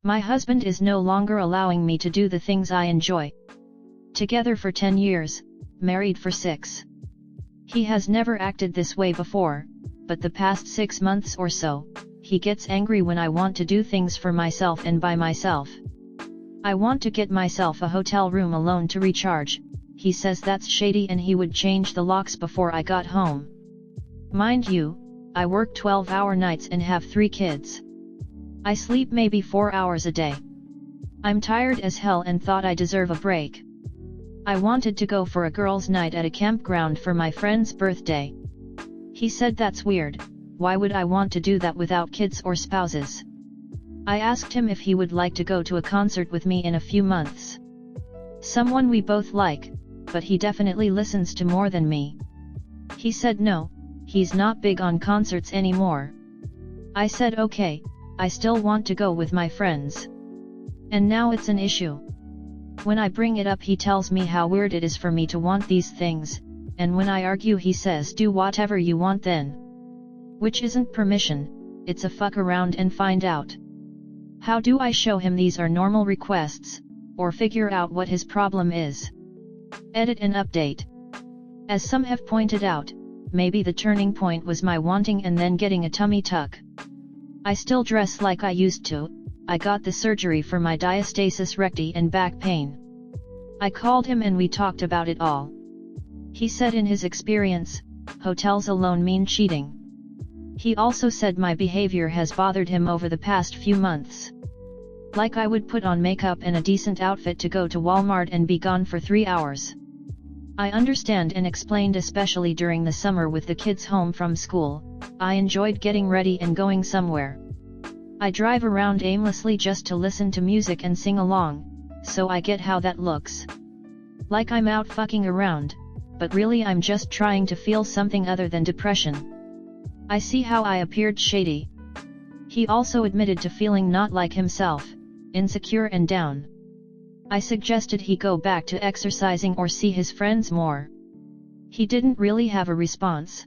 My husband is no longer allowing me to do the things I enjoy. Together for 10 years, married for 6. He has never acted this way before, but the past 6 months or so, he gets angry when I want to do things for myself and by myself. I want to get myself a hotel room alone to recharge. He says that's shady and he would change the locks before I got home. Mind you, I work 12-hour nights and have 3 kids. I sleep maybe 4 hours a day. I'm tired as hell and thought I deserve a break. I wanted to go for a girls' night at a campground for my friend's birthday. He said that's weird, why would I want to do that without kids or spouses? I asked him if he would like to go to a concert with me in a few months. Someone we both like, but he definitely listens to more than me. He said no, he's not big on concerts anymore. I said okay, I still want to go with my friends. And now it's an issue. When I bring it up he tells me how weird it is for me to want these things, and when I argue he says do whatever you want then. Which isn't permission, it's a fuck around and find out. How do I show him these are normal requests, or figure out what his problem is? Edit and update. As some have pointed out, maybe the turning point was my wanting and then getting a tummy tuck. I still dress like I used to. I got the surgery for my diastasis recti and back pain. I called him and we talked about it all. He said in his experience, hotels alone mean cheating. He also said my behavior has bothered him over the past few months. Like I would put on makeup and a decent outfit to go to Walmart and be gone for 3 hours. I understand and explained especially during the summer with the kids home from school, I enjoyed getting ready and going somewhere. I drive around aimlessly just to listen to music and sing along, so I get how that looks. Like I'm out fucking around, but really I'm just trying to feel something other than depression. I see how I appeared shady. He also admitted to feeling not like himself, insecure and down. I suggested he go back to exercising or see his friends more. He didn't really have a response.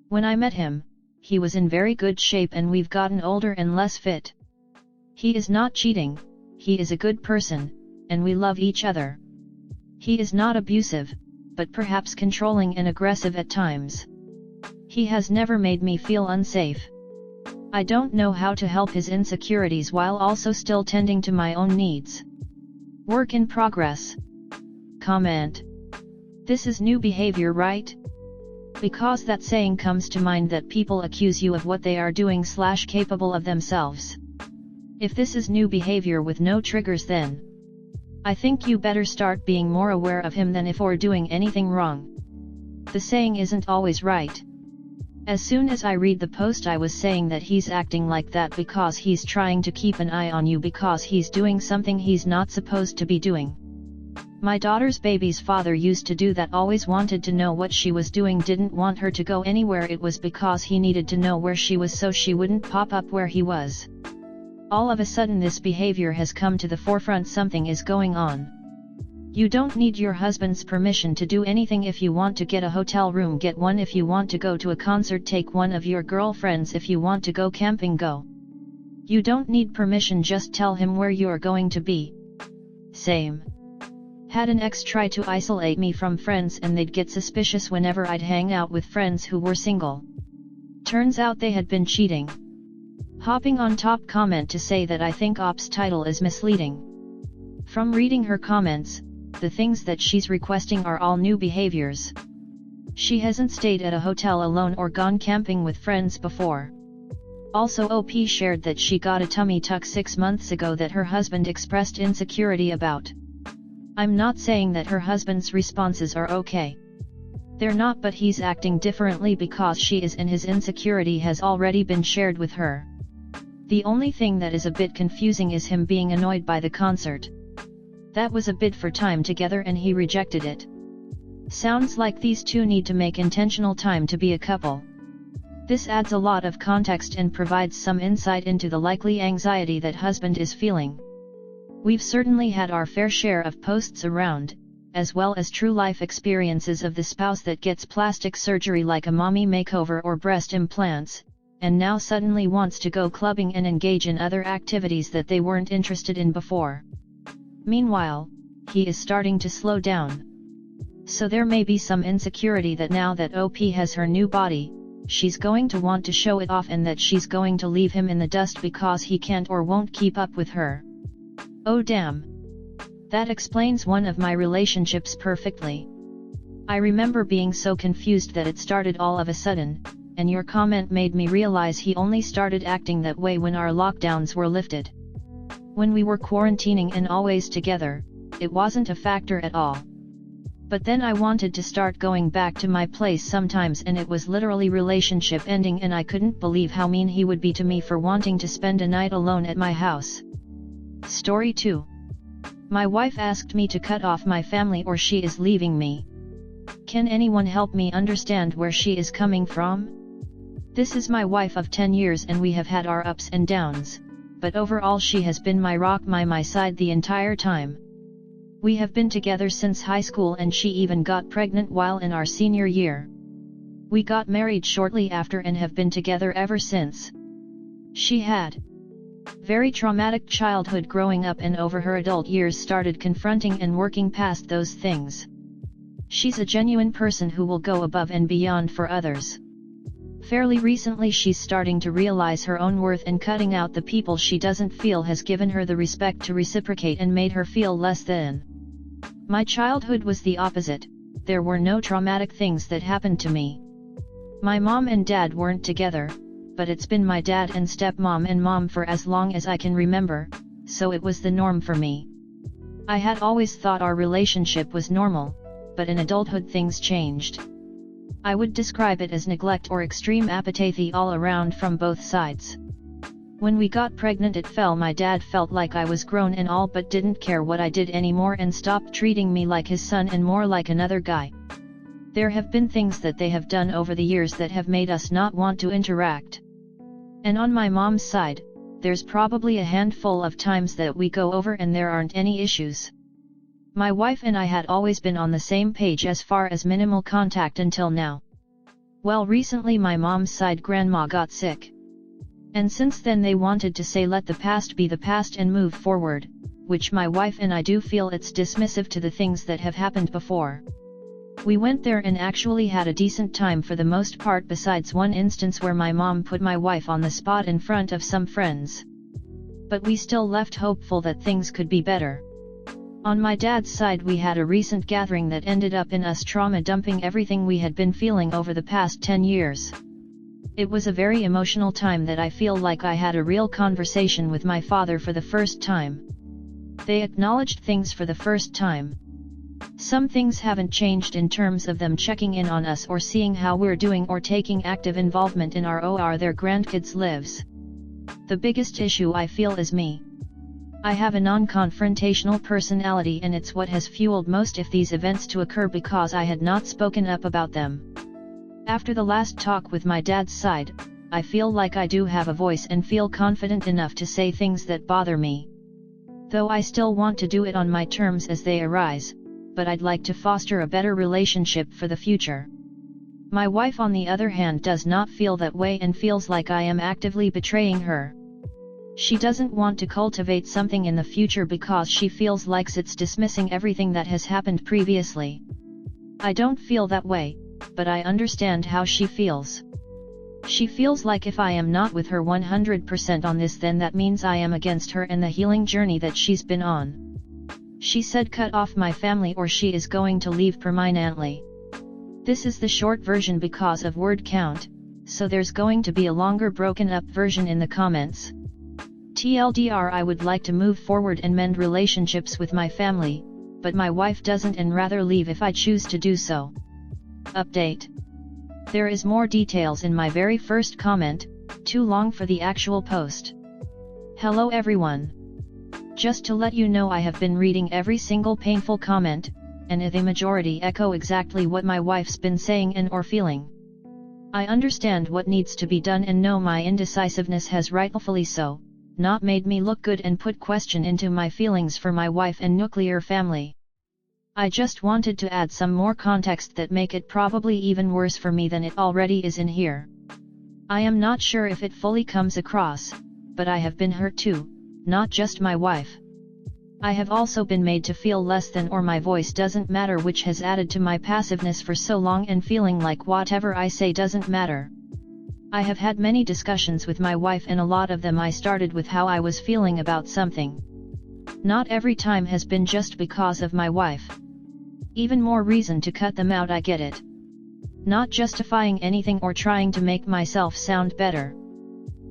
When I met him, he was in very good shape and we've gotten older and less fit. He is not cheating, he is a good person, and we love each other. He is not abusive, but perhaps controlling and aggressive at times. He has never made me feel unsafe. I don't know how to help his insecurities while also still tending to my own needs. Work in progress. Comment. This is new behavior, right? Because that saying comes to mind that people accuse you of what they are doing / capable of themselves. If this is new behavior with no triggers, then I think you better start being more aware of him than if or doing anything wrong. The saying isn't always right. As soon as I read the post I was saying that he's acting like that because he's trying to keep an eye on you because he's doing something he's not supposed to be doing. My daughter's baby's father used to do that, always wanted to know what she was doing, didn't want her to go anywhere. It was because he needed to know where she was so she wouldn't pop up where he was. All of a sudden this behavior has come to the forefront, something is going on. You don't need your husband's permission to do anything. If you want to get a hotel room, get one. If you want to go to a concert, take one of your girlfriends. If you want to go camping, go. You don't need permission, just tell him where you're going to be. Same. Had an ex try to isolate me from friends and they'd get suspicious whenever I'd hang out with friends who were single. Turns out they had been cheating. Hopping on top comment to say that I think ops title is misleading. From reading her comments, the things that she's requesting are all new behaviors. She hasn't stayed at a hotel alone or gone camping with friends before. Also, OP shared that she got a tummy tuck 6 months ago that her husband expressed insecurity about. I'm not saying that her husband's responses are okay. They're not, but he's acting differently because she is, and his insecurity has already been shared with her. The only thing that is a bit confusing is him being annoyed by the concert. That was a bid for time together and he rejected it. Sounds like these two need to make intentional time to be a couple. This adds a lot of context and provides some insight into the likely anxiety that husband is feeling. We've certainly had our fair share of posts around, as well as true life experiences of the spouse that gets plastic surgery like a mommy makeover or breast implants, and now suddenly wants to go clubbing and engage in other activities that they weren't interested in before. Meanwhile, he is starting to slow down. So there may be some insecurity that now that OP has her new body, she's going to want to show it off and that she's going to leave him in the dust because he can't or won't keep up with her. Oh damn. That explains one of my relationships perfectly. I remember being so confused that it started all of a sudden, and your comment made me realize he only started acting that way when our lockdowns were lifted. When we were quarantining and always together, it wasn't a factor at all. But then I wanted to start going back to my place sometimes and it was literally relationship ending and I couldn't believe how mean he would be to me for wanting to spend a night alone at my house. Story 2. My wife asked me to cut off my family or she is leaving me. Can anyone help me understand where she is coming from? This is my wife of 10 years and we have had our ups and downs, but overall she has been my rock by my side the entire time. We have been together since high school and she even got pregnant while in our senior year. We got married shortly after and have been together ever since. She had very traumatic childhood growing up and over her adult years started confronting and working past those things. She's a genuine person who will go above and beyond for others. Fairly recently she's starting to realize her own worth and cutting out the people she doesn't feel has given her the respect to reciprocate and made her feel less than. My childhood was the opposite, there were no traumatic things that happened to me. My mom and dad weren't together, but it's been my dad and stepmom and mom for as long as I can remember, so it was the norm for me. I had always thought our relationship was normal, but in adulthood things changed. I would describe it as neglect or extreme apathy all around from both sides. When we got pregnant my dad felt like I was grown and all but didn't care what I did anymore and stopped treating me like his son and more like another guy. There have been things that they have done over the years that have made us not want to interact. And on my mom's side, there's probably a handful of times that we go over and there aren't any issues. My wife and I had always been on the same page as far as minimal contact until now. Well, recently my mom's side grandma got sick. And since then they wanted to say let the past be the past and move forward, which my wife and I do feel it's dismissive to the things that have happened before. We went there and actually had a decent time for the most part besides one instance where my mom put my wife on the spot in front of some friends. But we still left hopeful that things could be better. On my dad's side we had a recent gathering that ended up in us trauma dumping everything we had been feeling over the past 10 years. It was a very emotional time that I feel like I had a real conversation with my father for the first time. They acknowledged things for the first time. Some things haven't changed in terms of them checking in on us or seeing how we're doing or taking active involvement in our their grandkids' lives. The biggest issue I feel is me. I have a non-confrontational personality and it's what has fueled most of these events to occur because I had not spoken up about them. After the last talk with my dad's side, I feel like I do have a voice and feel confident enough to say things that bother me. Though I still want to do it on my terms as they arise, but I'd like to foster a better relationship for the future. My wife on the other hand does not feel that way and feels like I am actively betraying her. She doesn't want to cultivate something in the future because she feels like it's dismissing everything that has happened previously. I don't feel that way, but I understand how she feels. She feels like if I am not with her 100% on this, then that means I am against her and the healing journey that she's been on. She said cut off my family or she is going to leave permanently. This is the short version because of word count, so there's going to be a longer broken up version in the comments. TLDR, I would like to move forward and mend relationships with my family, but my wife doesn't and rather leave if I choose to do so. Update. There is more details in my very first comment, too long for the actual post. Hello everyone. Just to let you know, I have been reading every single painful comment, and the majority echo exactly what my wife's been saying and or feeling. I understand what needs to be done and know my indecisiveness has rightfully so not made me look good and put question into my feelings for my wife and nuclear family. I just wanted to add some more context that make it probably even worse for me than it already is in here. I am not sure if it fully comes across, but I have been hurt too, not just my wife. I have also been made to feel less than or my voice doesn't matter, which has added to my passiveness for so long and feeling like whatever I say doesn't matter. I have had many discussions with my wife and a lot of them I started with how I was feeling about something. Not every time has been just because of my wife. Even more reason to cut them out, I get it. Not justifying anything or trying to make myself sound better.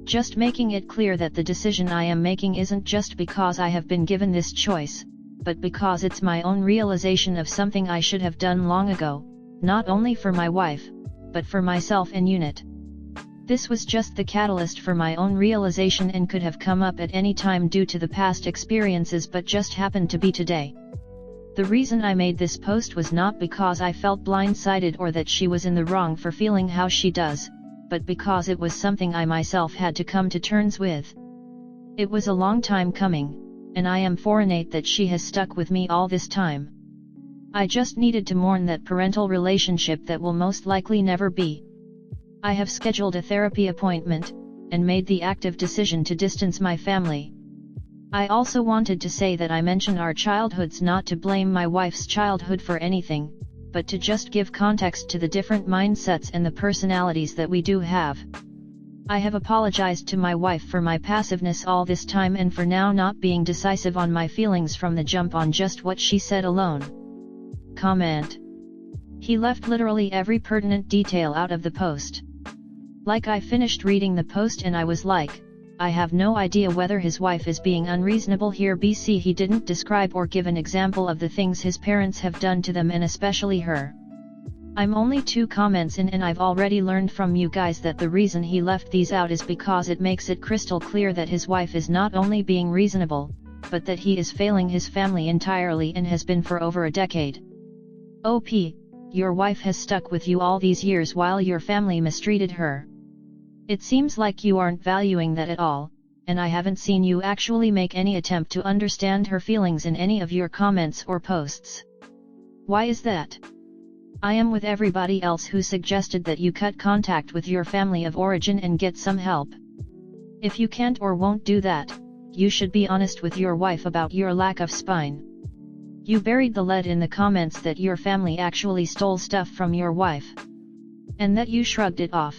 Just making it clear that the decision I am making isn't just because I have been given this choice, but because it's my own realization of something I should have done long ago, not only for my wife, but for myself and unit. This was just the catalyst for my own realization and could have come up at any time due to the past experiences, but just happened to be today. The reason I made this post was not because I felt blindsided or that she was in the wrong for feeling how she does, but because it was something I myself had to come to terms with. It was a long time coming, and I am fortunate that she has stuck with me all this time. I just needed to mourn that parental relationship that will most likely never be. I have scheduled a therapy appointment, and made the active decision to distance my family. I also wanted to say that I mention our childhoods not to blame my wife's childhood for anything, but to just give context to the different mindsets and the personalities that we do have. I have apologized to my wife for my passiveness all this time and for now not being decisive on my feelings from the jump on just what she said alone. Comment. He left literally every pertinent detail out of the post. Like, I finished reading the post and I was like, I have no idea whether his wife is being unreasonable here. BC, he didn't describe or give an example of the things his parents have done to them and especially her. I'm only 2 comments in and I've already learned from you guys that the reason he left these out is because it makes it crystal clear that his wife is not only being reasonable, but that he is failing his family entirely and has been for over a decade. OP, your wife has stuck with you all these years while your family mistreated her. It seems like you aren't valuing that at all, and I haven't seen you actually make any attempt to understand her feelings in any of your comments or posts. Why is that? I am with everybody else who suggested that you cut contact with your family of origin and get some help. If you can't or won't do that, you should be honest with your wife about your lack of spine. You buried the lead in the comments that your family actually stole stuff from your wife, and that you shrugged it off.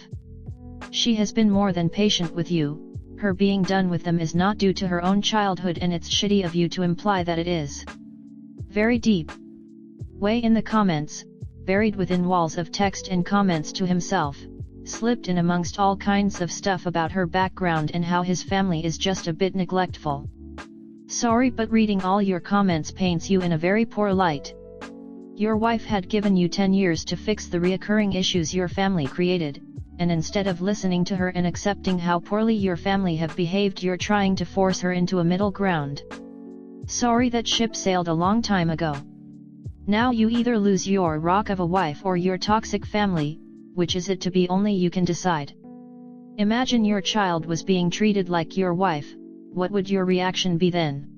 She has been more than patient with you. Her being done with them is not due to her own childhood, and it's shitty of you to imply that it is. Very deep. Way in the comments, buried within walls of text and comments to himself, slipped in amongst all kinds of stuff about her background and how his family is just a bit neglectful. Sorry, but reading all your comments paints you in a very poor light. Your wife had given you 10 years to fix the reoccurring issues your family created, and instead of listening to her and accepting how poorly your family have behaved, you're trying to force her into a middle ground. Sorry, that ship sailed a long time ago. Now you either lose your rock of a wife or your toxic family. Which is it to be? Only you can decide. Imagine your child was being treated like your wife. What would your reaction be then?